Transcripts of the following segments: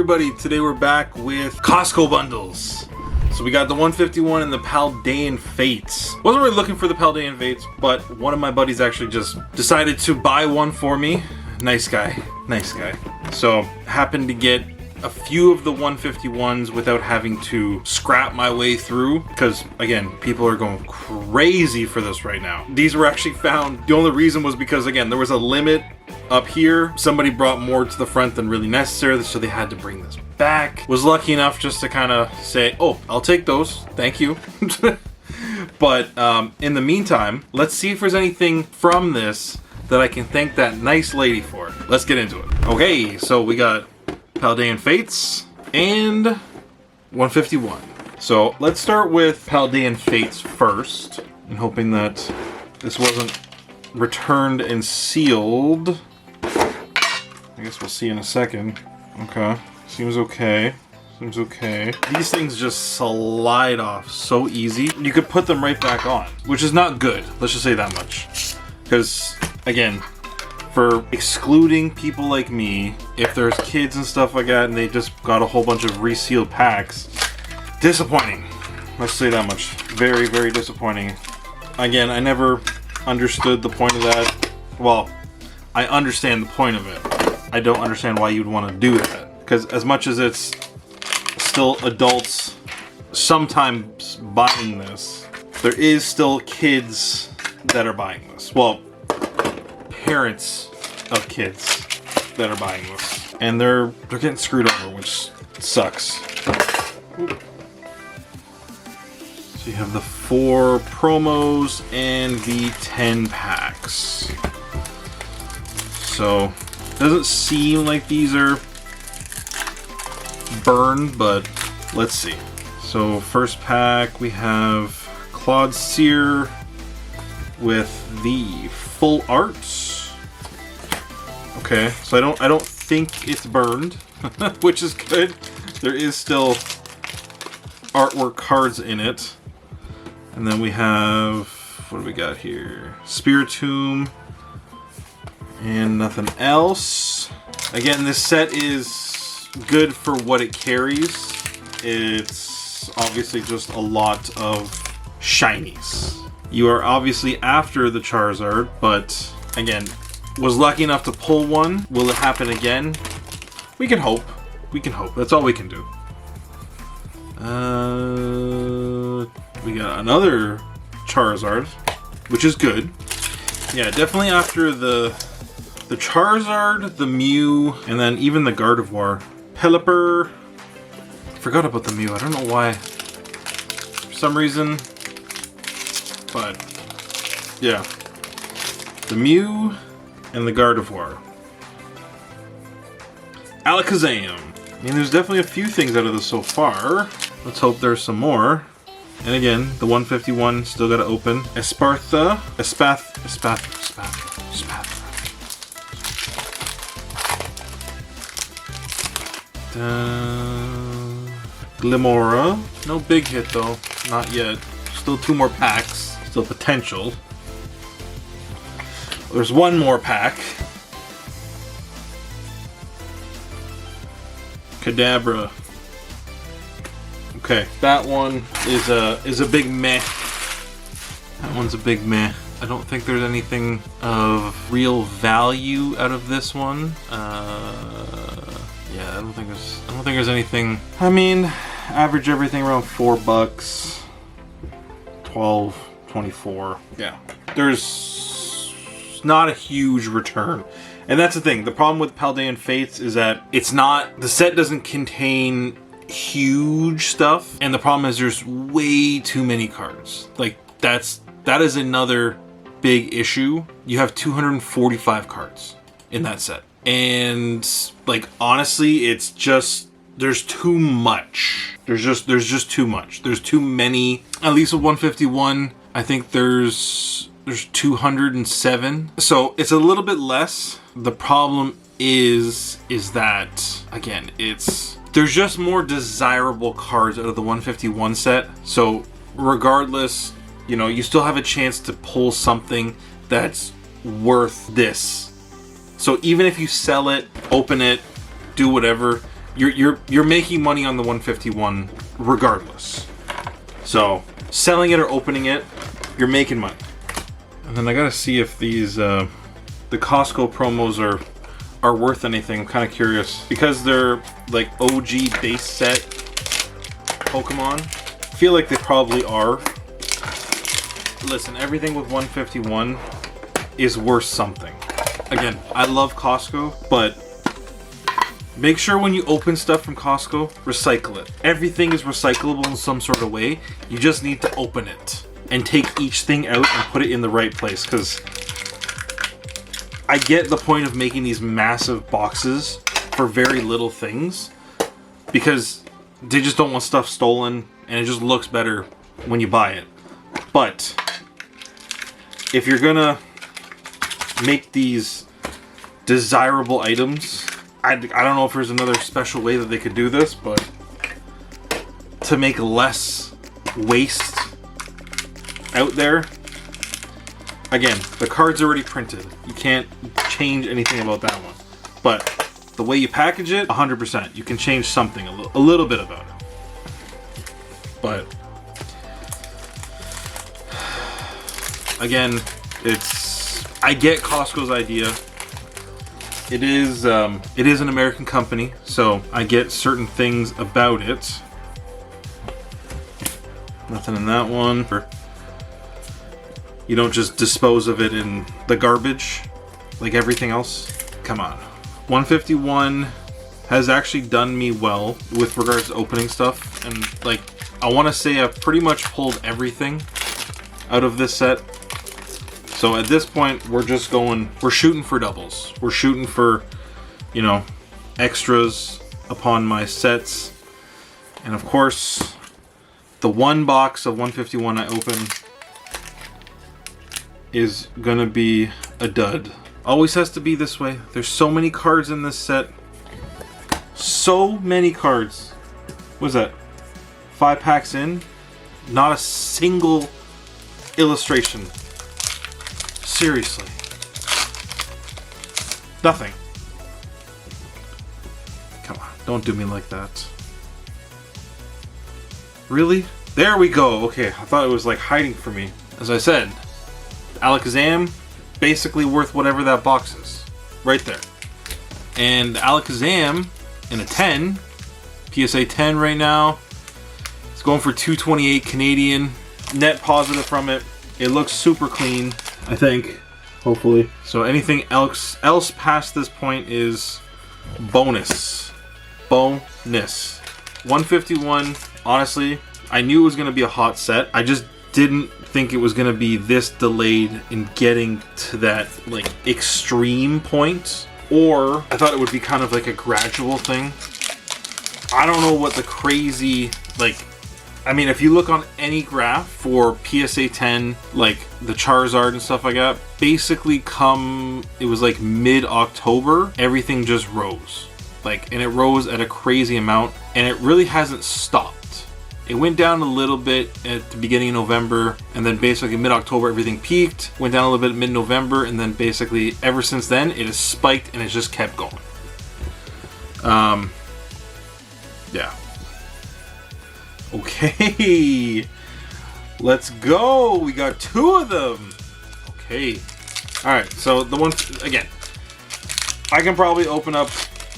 everybody, today we're back with Costco bundles. So we got the 151 and the Paldean Fates. Wasn't really looking for the Paldean Fates, but one of my buddies actually just decided to buy one for me. Nice guy, nice guy. So happened to get a few of the 151s without having to scrap my way through, because again, people are going crazy for this right now. These were actually found, the only reason was because again, there was a limit up here. Somebody brought more to the front than really necessary, so they had to bring this back. Was lucky enough just to kind of say, oh, I'll take those, thank you. But in the meantime, let's see if there's anything from this that I can thank that nice lady for. Let's get into it. Okay, so we got Paldean Fates and 151. So let's start with Paldean Fates first. I'm hoping that this wasn't returned and sealed. I guess we'll see in a second. Okay, seems okay. Seems okay. These things just slide off so easy. You could put them right back on, which is not good. Let's just say that much. Because, again, for excluding people like me, if there's kids and stuff like that and they just got a whole bunch of resealed packs, disappointing. Let's say that much. Very, very disappointing. Again, I never understood the point of that. Well, I understand the point of it. I don't understand why you'd want to do that. Because as much as it's still adults sometimes buying this, there is still kids that are buying this. Well, parents of kids that are buying this. And they're getting screwed over, which sucks. So you have the 4 promos and the 10 packs. So it doesn't seem like these are burned, but let's see. So first pack we have Claude Sear with the full arts. Okay, so I don't think it's burned, which is good. There is still artwork cards in it. And then we have, what do we got here? Spiritomb and nothing else. Again, this set is good for what it carries. It's obviously just a lot of shinies. You are obviously after the Charizard, but again, was lucky enough to pull one. Will it happen again? We can hope. We can hope. That's all we can do. We got another Charizard, which is good. Yeah, definitely after the Charizard, the Mew, and then even the Gardevoir. Pelipper. Forgot about the Mew. I don't know why. For some reason. But yeah, the Mew and the Gardevoir. Alakazam. I mean, there's definitely a few things out of this so far. Let's hope there's some more. And again, the 151 still got to open. Espartha. Glimora. No big hit though. Not yet. Still 2 more packs. Still potential. There's 1 more pack. Kadabra. Okay, that one is a big meh. That one's a big meh. I don't think there's anything of real value out of this one. Yeah, I don't think there's anything. I mean, average everything around $4, 12, 24. Yeah, there's not a huge return. And that's the thing. The problem with Paldean Fates is that the set doesn't contain huge stuff, and the problem is there's way too many cards. Like that is another big issue. You have 245 cards in that set, and like honestly, it's just there's too much. There's just too much. There's too many. At least with 151, I think there's 207. So it's a little bit less. The problem is that again, there's just more desirable cards out of the 151 set. So regardless, you know, you still have a chance to pull something that's worth this. So even if you sell it, open it, do whatever, you're making money on the 151 regardless. So selling it or opening it, you're making money. And then I gotta see if these the Costco promos are worth anything. I'm kind of curious because they're like OG base set Pokemon. I feel like they probably are. Listen, everything with 151 is worth something. Again, I love Costco, but make sure when you open stuff from Costco, recycle it. Everything is recyclable in some sort of way. You just need to open it and take each thing out and put it in the right place, because I get the point of making these massive boxes for very little things, because they just don't want stuff stolen and it just looks better when you buy it. But if you're gonna make these desirable items, I don't know if there's another special way that they could do this, but to make less waste out there, again, the card's already printed. You can't change anything about that one. But the way you package it, 100%. You can change something, a little bit about it. But again, I get Costco's idea. It is an American company, so I get certain things about it. Nothing in that one. You don't just dispose of it in the garbage like everything else. Come on. 151 has actually done me well with regards to opening stuff, and like I want to say I've pretty much pulled everything out of this set. So at this point, we're shooting for doubles. We're shooting for, you know, extras upon my sets. And of course, the one box of 151 I open is gonna be a dud. Always has to be this way. There's so many cards in this set. So many cards. What is that? 5 packs in? Not a single illustration. Seriously. Nothing. Come on, don't do me like that. Really? There we go. Okay, I thought it was like hiding from me. As I said, Alakazam, basically worth whatever that box is. Right there. And Alakazam in a 10, PSA 10 right now. It's going for 228 Canadian. Net positive from it. It looks super clean, I think, hopefully. So anything else past this point is bonus. Bonus. 151, honestly, I knew it was going to be a hot set. I just didn't think it was going to be this delayed in getting to that like extreme point. Or I thought it would be kind of like a gradual thing. I don't know what the crazy, like, I mean, if you look on any graph for PSA 10, like the Charizard and stuff like that, basically it was like mid-October, everything just rose. Like, and it rose at a crazy amount, and it really hasn't stopped. It went down a little bit at the beginning of November, and then basically mid-October everything peaked, went down a little bit mid-November, and then basically ever since then it has spiked and it's just kept going. Yeah. Okay, let's go. We got 2 of them. Okay. All right. So the one again, I can probably open up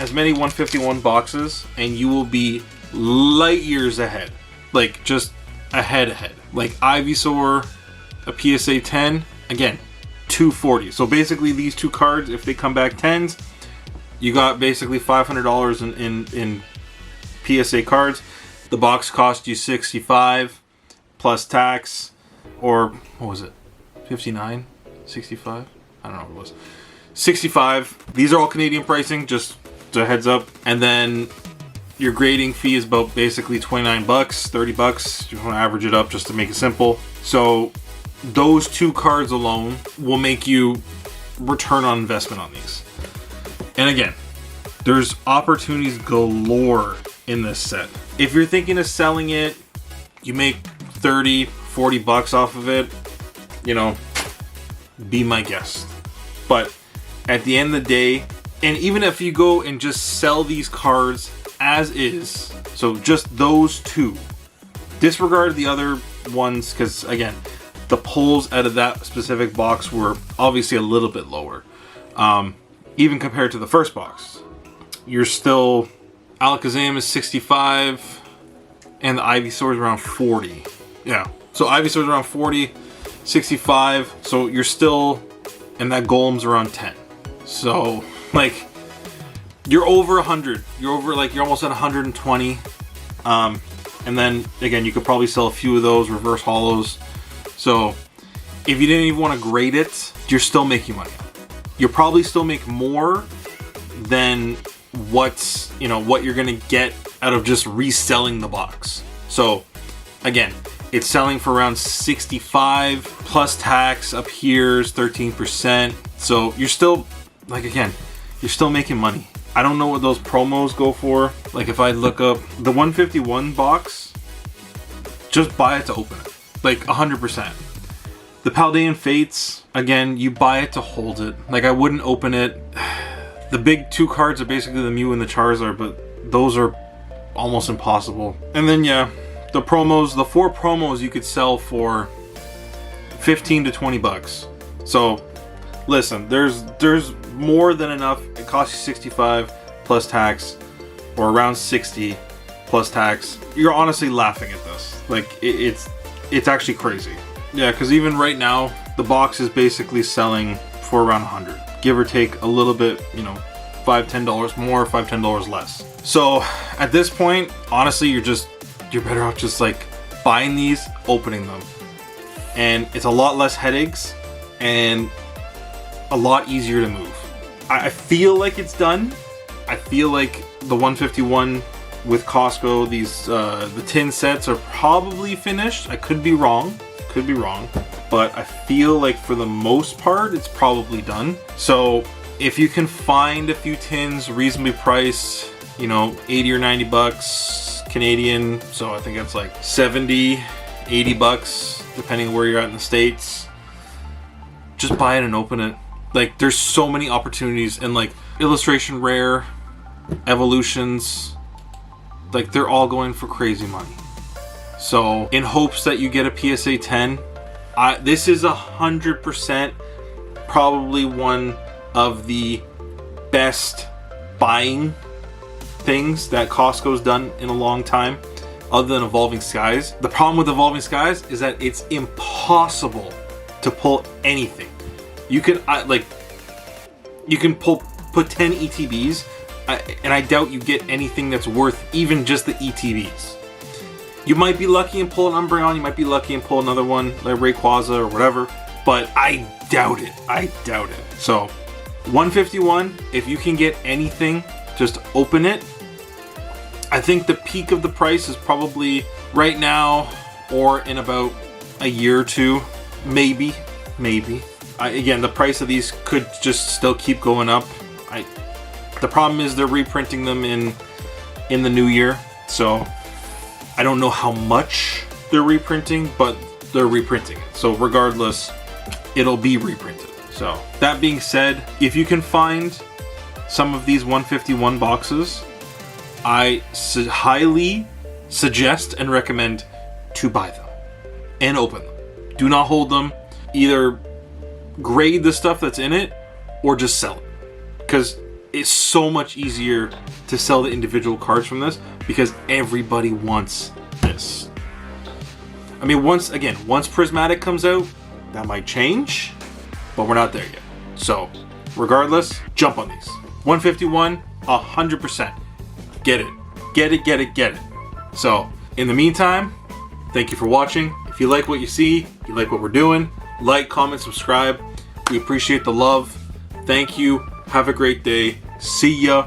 as many 151 boxes, and you will be light years ahead. Like just ahead. Like Ivysaur, a PSA 10. Again, 240. So basically, these 2 cards, if they come back 10s, you got basically $500 in PSA cards. The box cost you $65 plus tax, or what was it? 59, 65? I don't know what it was. 65. These are all Canadian pricing, just a heads up. And then your grading fee is about basically $29, $30. You want to average it up just to make it simple. So those 2 cards alone will make you return on investment on these. And again, there's opportunities galore in this set. If you're thinking of selling it, you make 30, 40 bucks off of it, you know, be my guest. But at the end of the day, and even if you go and just sell these cards as is. So just those two. Disregard the other ones because, again, the pulls out of that specific box were obviously a little bit lower. Even compared to the first box. You're still... Alakazam is 65 and the Ivysaur is around 40. Yeah, so Ivysaur is around 40, 65, so you're still... And that Golem's around 10. So, like... You're over 100. You're over, like, you're almost at 120. And then, again, you could probably sell a few of those reverse holos. So, if you didn't even want to grade it, you're still making money. You'll probably still make more than what you're going to get out of just reselling the box. So, again, it's selling for around 65 plus tax. Up here is 13%. So, you're still, like, again, you're still making money. I don't know what those promos go for. Like, if I look up the 151 box, just buy it to open it. Like, 100%. The Paldean Fates, again, you buy it to hold it. Like, I wouldn't open it. The big two cards are basically the Mew and the Charizard, but those are almost impossible. And then, yeah, the promos, the 4 promos you could sell for 15 to 20 bucks. So, listen, there's more than enough. It costs you 65 plus tax, or around 60 plus tax. You're honestly laughing at this. Like, it's actually crazy. Yeah, because even right now, the box is basically selling for around 100, give or take a little bit, $5, $10 more, $5, $10 less. So at this point, honestly, you're better off just like buying these, opening them, and it's a lot less headaches and a lot easier to move. I feel like it's done. I feel like the 151 with Costco, these the tin sets are probably finished. I could be wrong, but I feel like for the most part it's probably done. So if you can find a few tins reasonably priced, 80 or 90 bucks Canadian, so I think that's like 70, 80 bucks depending on where you're at in the States, just buy it and open it. Like, there's so many opportunities, and like illustration rare, evolutions, like they're all going for crazy money. So in hopes that you get a PSA 10, this is 100% probably one of the best buying things that Costco's done in a long time, other than Evolving Skies. The problem with Evolving Skies is that it's impossible to pull anything. You can put 10 ETBs, and I doubt you get anything that's worth even just the ETBs. You might be lucky and pull an Umbreon, you might be lucky and pull another one like Rayquaza or whatever, but I doubt it. So 151, if you can get anything, just open it. I think the peak of the price is probably right now or in about a year or two, maybe. Again, the price of these could just still keep going up. The problem is they're reprinting them in the new year, so I don't know how much they're reprinting, but they're reprinting it. So regardless, it'll be reprinted. So that being said, if you can find some of these 151 boxes, I highly suggest and recommend to buy them and open them. Do not hold them. Either grade the stuff that's in it or just sell it, because it's so much easier to sell the individual cards from this because everybody wants this. I mean, once Prismatic comes out, that might change, but we're not there yet. So regardless, jump on these. 151, 100%. Get it. So in the meantime, thank you for watching. If you like what you see, you like what we're doing, like, comment, subscribe. We appreciate the love. Thank you. Have a great day. See ya.